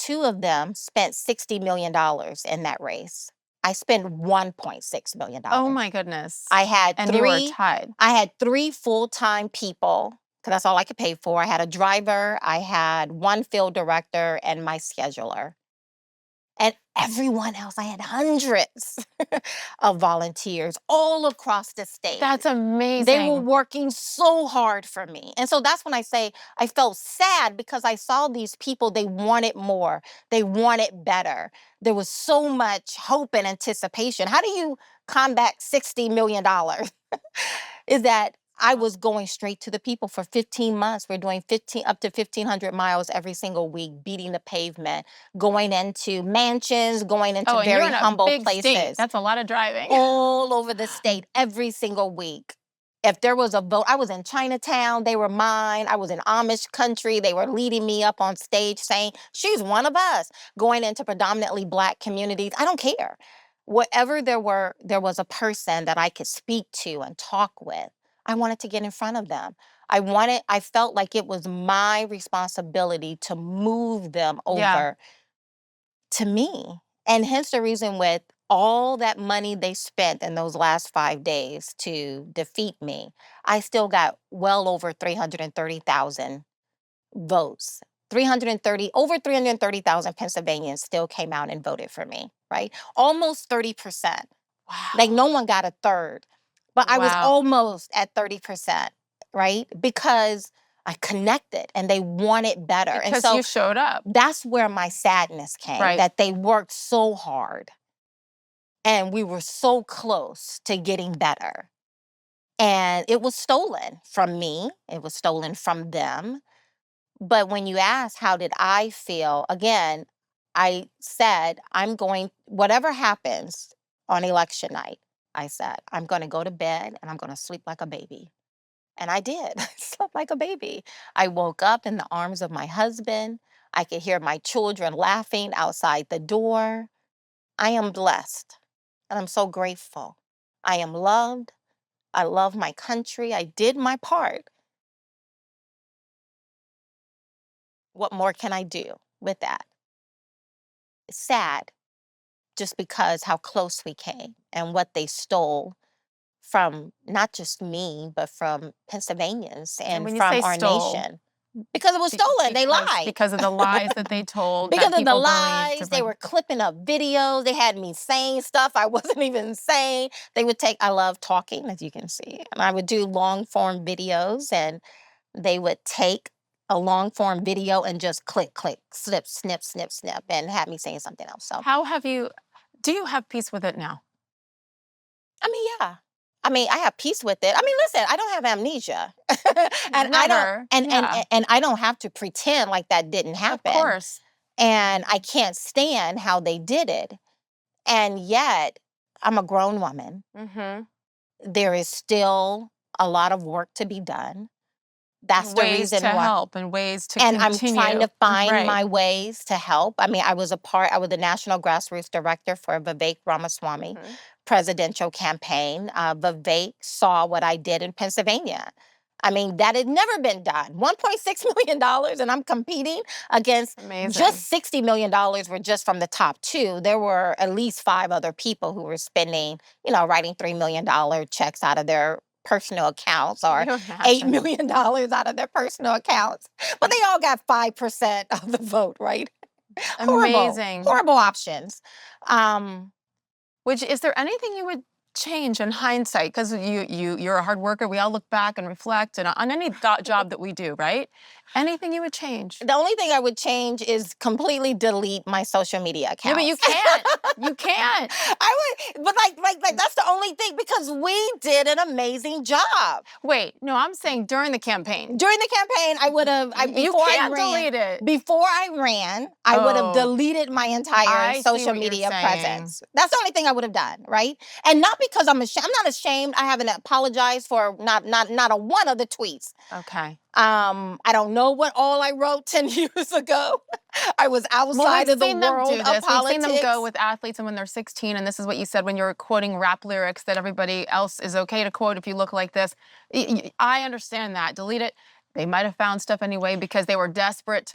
two of them spent $60 million in that race. I spent $1.6 million. Oh my goodness. I had And you were tied. I had 3 full-time people, because that's all I could pay for. I had a driver, I had 1 field director, and my scheduler. And everyone else, I had hundreds of volunteers all across the state. That's amazing. They were working so hard for me. And so that's when I say I felt sad, because I saw these people, they wanted more. They wanted better. There was so much hope and anticipation. How do you combat $60 million? Is that I was going straight to the people for 15 months. We're doing up to 1,500 miles every single week, beating the pavement, going into mansions, going into and very you're in humble a big places. State. That's a lot of driving. All over the state, every single week. If there was a vote, I was in Chinatown, they were mine. I was in Amish country, they were leading me up on stage saying, she's one of us, going into predominantly Black communities. I don't care. Whatever there was a person that I could speak to and talk with, I wanted to get in front of them. I felt like it was my responsibility to move them over to me. And hence the reason, with all that money they spent in those last 5 days to defeat me, I still got well over 330,000 votes. Over 330,000 Pennsylvanians still came out and voted for me, right? Almost 30%. Wow. Like, no one got a third, but I was almost at 30%, right? Because I connected and they wanted better. Because and so you showed up. That's where my sadness came, that they worked so hard and we were so close to getting better. And it was stolen from me. It was stolen from them. But when you ask, how did I feel? Again, I said, whatever happens on election night, I said, I'm going to go to bed and I'm going to sleep like a baby. And I did. I slept like a baby. I woke up in the arms of my husband. I could hear my children laughing outside the door. I am blessed, and I'm so grateful. I am loved. I love my country. I did my part. What more can I do with that? It's sad, just because how close we came and what they stole from not just me, but from Pennsylvanians and from our nation. Because it was stolen. They lied. Because of the lies that they told. Because of the lies. They were clipping up videos. They had me saying stuff I wasn't even saying. I love talking, as you can see. And I would do long form videos, and they would take a long form video and just click, click, snip, snip, snip, snip, and have me saying something else. So do you have peace with it now? I mean, yeah. I have peace with it. Listen, I don't have amnesia. and Never. I don't have to pretend like that didn't happen. Of course. And I can't stand how they did it. And yet, I'm a grown woman. Mm-hmm. There is still a lot of work to be done. That's the reason why. Help and ways to continue. And I'm trying to find my ways to help. I was the national grassroots director for Vivek Ramaswamy presidential campaign. Vivek saw what I did in Pennsylvania. That had never been done. $1.6 million, and I'm competing against just $60 million were just from the top 2. There were at least 5 other people who were spending, writing $3 million checks out of their personal accounts, or $8 million out of their personal accounts. But they all got 5% of the vote, right? Amazing. Horrible options. Is there anything you would change in hindsight? Because you're a hard worker. We all look back and reflect on any job that we do, right? Anything you would change? The only thing I would change is completely delete my social media accounts. Yeah, but you can't. You can't. I would, but like that's the only thing, because we did an amazing job. Wait, no, I'm saying during the campaign. During the campaign, I would have. You can't delete it. Before I ran, I would have deleted my entire social media presence. That's the only thing I would have done, right? And not because I'm ashamed. I'm not ashamed. I haven't apologized for not a one of the tweets. Okay. I don't know what all I wrote 10 years ago. I was outside of the world of politics. We've seen them go with athletes, and when they're 16, and this is what you said when you were quoting rap lyrics that everybody else is okay to quote if you look like this. I understand that. Delete it. They might have found stuff anyway because they were desperate